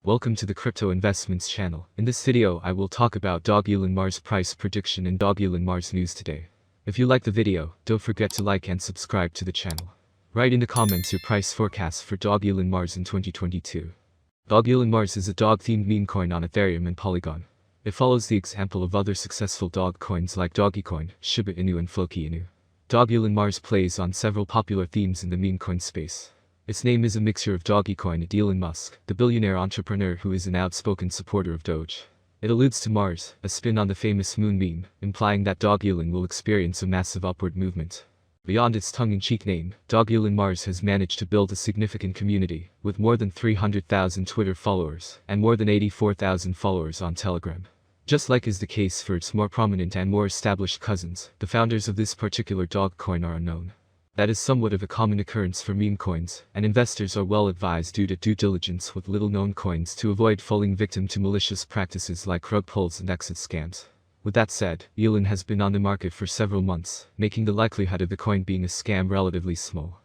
Welcome to the Crypto Investments channel. In this video I will talk about dogelonmars price prediction and dogelonmars news today. If you like the video, don't forget to like and subscribe to the channel. Write in the comments your price forecast for dogelonmars in 2022. Dogelonmars is a dog-themed meme coin on Ethereum and Polygon. It follows the example of other successful dog coins like Dogecoin, Shiba Inu and Floki Inu. Dogelonmars plays on several popular themes in the meme coin space. Its name is a mixture of Dogecoin and Elon Musk, the billionaire entrepreneur who is an outspoken supporter of Doge. It alludes to Mars, a spin on the famous moon meme, implying that Dogelon will experience a massive upward movement. Beyond its tongue-in-cheek name, Dogelonmars has managed to build a significant community, with more than 300,000 Twitter followers, and more than 84,000 followers on Telegram. Just like is the case for its more prominent and more established cousins, the founders of this particular dog coin are unknown. That is somewhat of a common occurrence for meme coins, and investors are well advised to do due diligence with little-known coins to avoid falling victim to malicious practices like rug pulls and exit scams. With that said, Elon has been on the market for several months, making the likelihood of the coin being a scam relatively small.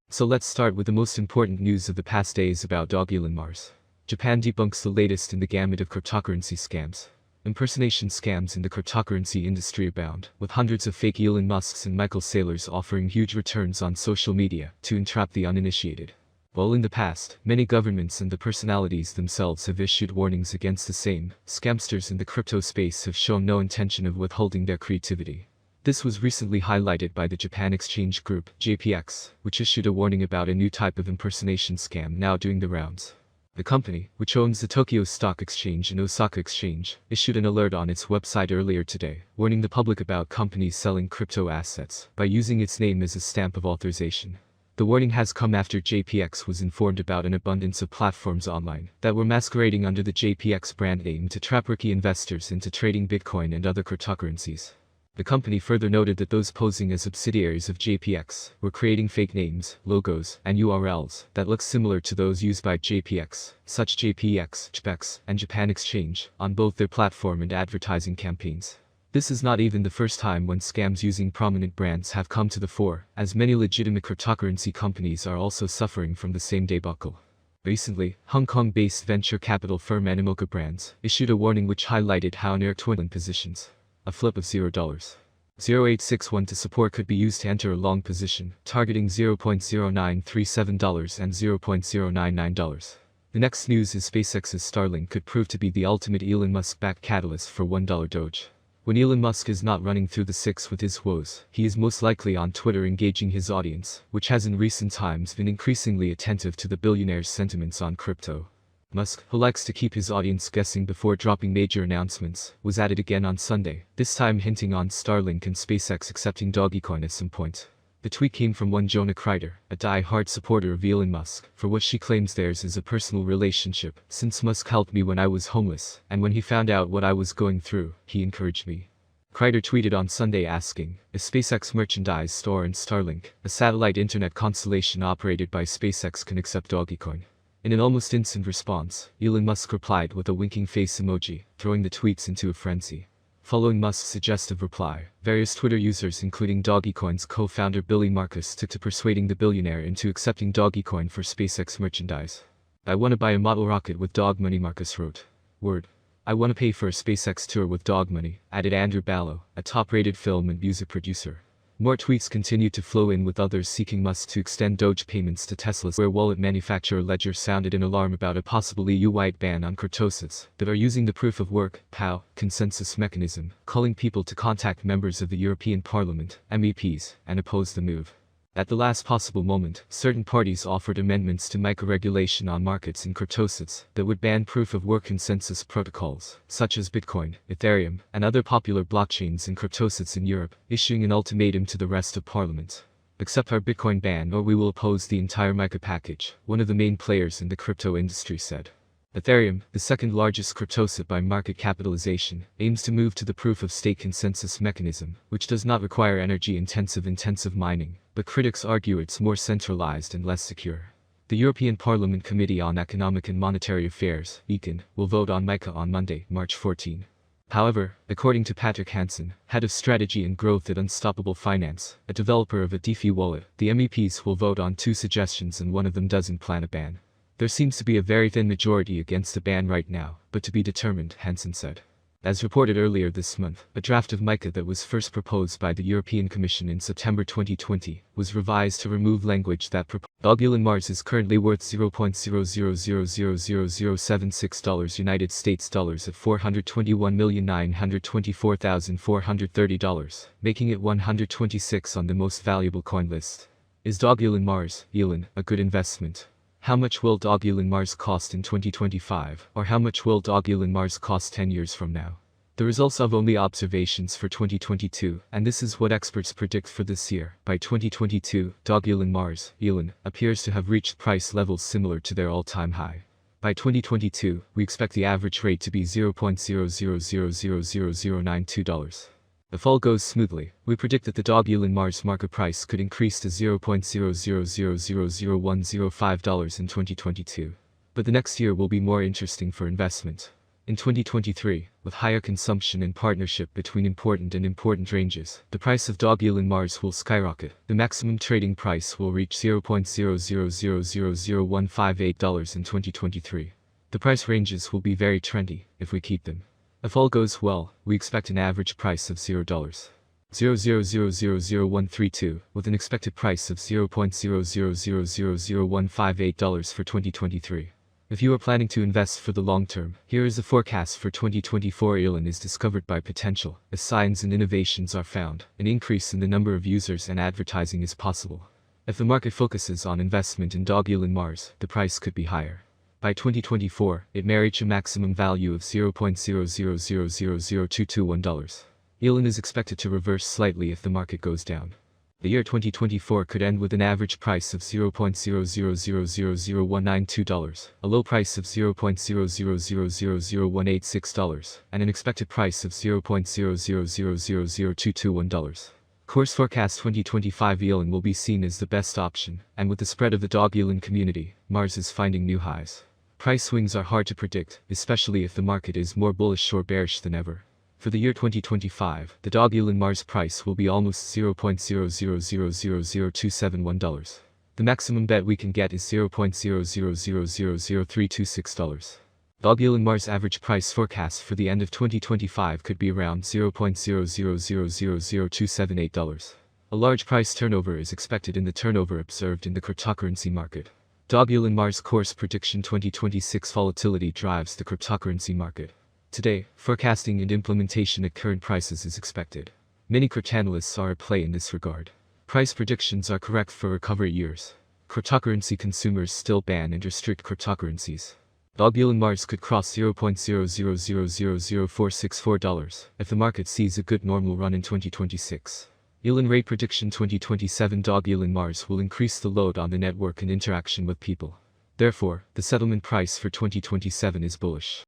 So let's start with the most important news of the past days about Dogelonmars. Japan debunks the latest in the gamut of cryptocurrency scams. Impersonation scams in the cryptocurrency industry abound, with hundreds of fake Elon Musks and Michael Saylors offering huge returns on social media to entrap the uninitiated. While in the past, many governments and the personalities themselves have issued warnings against the same, scamsters in the crypto space have shown no intention of withholding their creativity. This was recently highlighted by the Japan Exchange Group, JPX, which issued a warning about a new type of impersonation scam now doing the rounds. The company, which owns the Tokyo Stock Exchange and Osaka Exchange, issued an alert on its website earlier today, warning the public about companies selling crypto assets by using its name as a stamp of authorization. The warning has come after JPX was informed about an abundance of platforms online that were masquerading under the JPX brand name to trap rookie investors into trading Bitcoin and other cryptocurrencies. The company further noted that those posing as subsidiaries of JPX were creating fake names, logos, and URLs that look similar to those used by JPX, such JPX, JPEX, and Japan Exchange, on both their platform and advertising campaigns. This is not even the first time when scams using prominent brands have come to the fore, as many legitimate cryptocurrency companies are also suffering from the same debacle. Recently, Hong Kong-based venture capital firm Animoca Brands issued a warning which highlighted how near twin positions. A flip of $0. 0861 to support could be used to enter a long position, targeting $0.0937 and $0.099. The next news is SpaceX's Starlink could prove to be the ultimate Elon Musk-backed catalyst for $1 Doge. When Elon Musk is not running through the six with his woes, he is most likely on Twitter engaging his audience, which has in recent times been increasingly attentive to the billionaire's sentiments on crypto. Musk, who likes to keep his audience guessing before dropping major announcements, was at it again on Sunday, this time hinting on Starlink and SpaceX accepting Dogecoin at some point. The tweet came from one Jonah Kreider, a die-hard supporter of Elon Musk, for what she claims theirs is a personal relationship, since Musk helped me when I was homeless, and when he found out what I was going through, he encouraged me. Kreider tweeted on Sunday asking, a SpaceX merchandise store and Starlink, a satellite internet constellation operated by SpaceX, can accept Dogecoin. In an almost instant response, Elon Musk replied with a winking face emoji, throwing the tweets into a frenzy. Following Musk's suggestive reply, various Twitter users including Dogecoin's co-founder Billy Markus took to persuading the billionaire into accepting Dogecoin for SpaceX merchandise. I want to buy a model rocket with dog money, Markus wrote. Word. I want to pay for a SpaceX tour with dog money, added Andrew Ballo, a top-rated film and music producer. More tweets continued to flow in, with others seeking Musk to extend Doge payments to Tesla's wallet manufacturer Ledger sounded an alarm about a possible EU-wide ban on cryptosits that are using the proof of work (POW) consensus mechanism, calling people to contact members of the European Parliament (MEPs) and oppose the move. At the last possible moment, certain parties offered amendments to micro-regulation on markets in cryptosits that would ban proof-of-work consensus protocols, such as Bitcoin, Ethereum, and other popular blockchains in cryptosits in Europe, issuing an ultimatum to the rest of Parliament. Accept our Bitcoin ban or we will oppose the entire MiCA package, one of the main players in the crypto industry said. Ethereum, the second largest cryptosit by market capitalization, aims to move to the proof-of-stake consensus mechanism, which does not require energy-intensive mining, but critics argue it's more centralized and less secure. The European Parliament Committee on Economic and Monetary Affairs, ECON, will vote on MiCA on Monday, March 14. However, according to Patrick Hansen, head of strategy and growth at Unstoppable Finance, a developer of a DeFi wallet, the MEPs will vote on two suggestions and one of them doesn't plan a ban. There seems to be a very thin majority against the ban right now, but to be determined, Hansen said. As reported earlier this month, a draft of MiCA that was first proposed by the European Commission in September 2020 was revised to remove language that dogelonmars is currently worth $0.00000076 United States dollars at $421,924,430, making it 126 on the most valuable coin list. Is dogelonmars, Elon, a good investment? How much will dogelonmars cost in 2025, or how much will dogelonmars cost 10 years from now? The results of only observations for 2022, and this is what experts predict for this year. By 2022, dogelonmars, Elon, appears to have reached price levels similar to their all-time high. By 2022, we expect the average rate to be $0.00000092. If all goes smoothly, we predict that the dogelonmars market price could increase to $0.00000105 in 2022. But the next year will be more interesting for investment. In 2023, with higher consumption and partnership between important ranges, the price of dogelonmars will skyrocket. The maximum trading price will reach $0.00000158 in 2023. The price ranges will be very trendy if we keep them. If all goes well, we expect an average price of $0.00000132, with an expected price of $0.00000158 for 2023. If you are planning to invest for the long term, here is the forecast for 2024. Elon is discovered by potential. As signs and innovations are found, an increase in the number of users and advertising is possible. If the market focuses on investment in dogelonmars, the price could be higher. By 2024, it may reach a maximum value of $0.00000221. Elon is expected to reverse slightly if the market goes down. The year 2024 could end with an average price of $0.00000192, a low price of $0.00000186, and an expected price of $0.00000221. Course forecast 2025. Elon will be seen as the best option, and with the spread of the dogelon community, Mars is finding new highs. Price swings are hard to predict, especially if the market is more bullish or bearish than ever. For the year 2025, the dogelonmars price will be almost $0.00000271. The maximum bet we can get is $0.00000326. Dogelonmars average price forecast for the end of 2025 could be around $0.00000278. A large price turnover is expected in the turnover observed in the cryptocurrency market. Dogelonmars course prediction 2026 volatility drives the cryptocurrency market. Today, forecasting and implementation at current prices is expected. Many cryptanalysts are at play in this regard. Price predictions are correct for recovery years. Cryptocurrency consumers still ban and restrict cryptocurrencies. Dogelonmars could cross $0.00000464 if the market sees a good normal run in 2026. Elon rate prediction 2027 dogelonmars will increase the load on the network and interaction with people. Therefore, the settlement price for 2027 is bullish.